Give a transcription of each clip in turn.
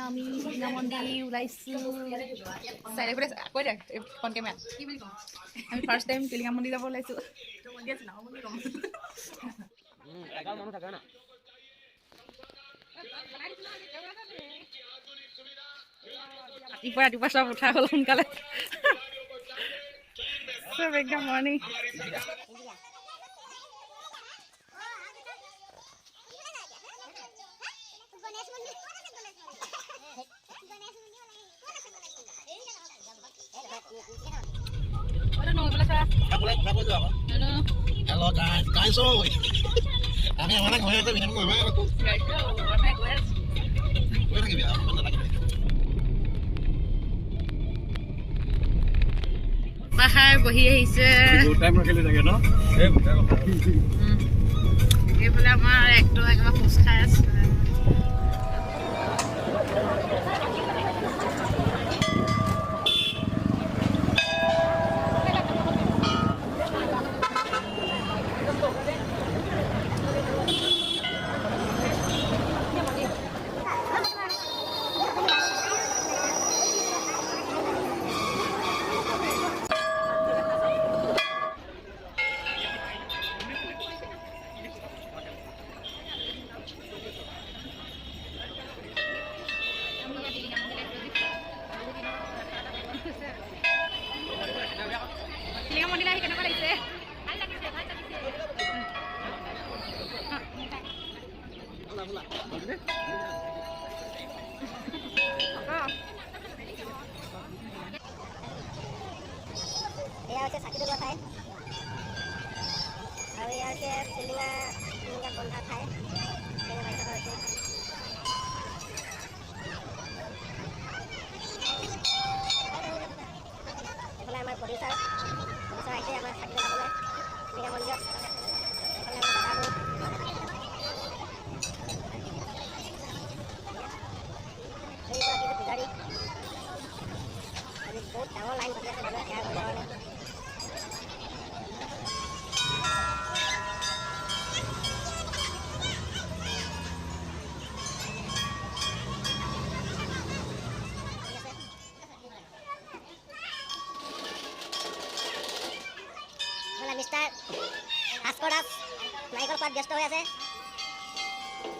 আমি টিলিঙা মন্দিৰ ওলাইছোঁ চাই কৈ দে ফোন কেমেৰা কি বুলি ক'ম আমি ফাৰ্ষ্ট টাইম টিলিঙা মন্দিৰ যাব ওলাইছোঁ ৰাতিপুৱা চব উঠা হ'ল সোনকালে চব একদম morning Hello guys, guys ơi. Anh em đang ngồi đây mình ngồi với. Quên cái gì vậy? বাহাৰ বহি আহিছে এইফালে আমাৰ একদম একেবাৰে খোজ খাই আছে টিলিঙা মন্দিৰ আহি কেনেকুৱা লাগিছে এয়া হৈছে চাকি জ্বলোৱা ঠাই আৰু এয়া হৈছে টিলিঙা বন্ধা ঠাই এইফালে আমাৰ প্ৰডিউচাৰ আহিছে আমাৰ চাকি জ্বলাবলৈ টিলিঙা মন্দিৰত এইফালে আমাৰ পূজাৰী আজি বহুত ডাঙৰ লাইন পাতি আছে সেয়া কৰিবৰ কাৰণে মিষ্টাৰ ভাস্কৰ দাস নাৰিকল খোৱাত ব্যস্ত হৈ আছে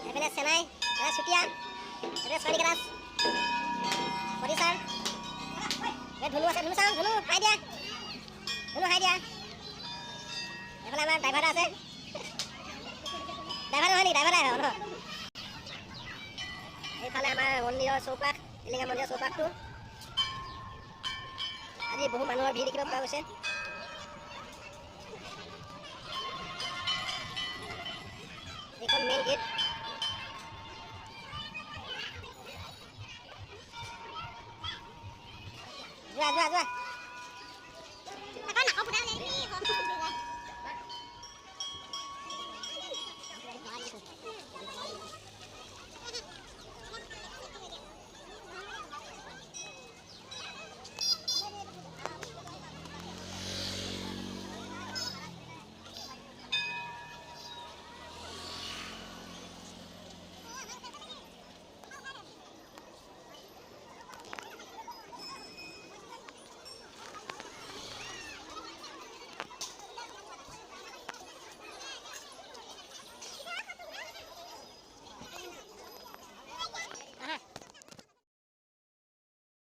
এইফালে চেনাই চুতীয়া এইফালে চয়নিকা দাস প্ৰডিউচাৰ ধুনু আছে ধুনু চাওঁ ধুনু হাই দিয়া এইফালে আমাৰ ড্ৰাইভাৰ আছে ড্ৰাইভাৰ নহয় নেকি ড্ৰাইভাৰ এইফালে আমাৰ মন্দিৰৰ চৌপাশ টিলিঙা মন্দিৰৰ চৌপাশটো আজি বহু মানুহৰ ভিৰ দেখিব পোৱা গৈছে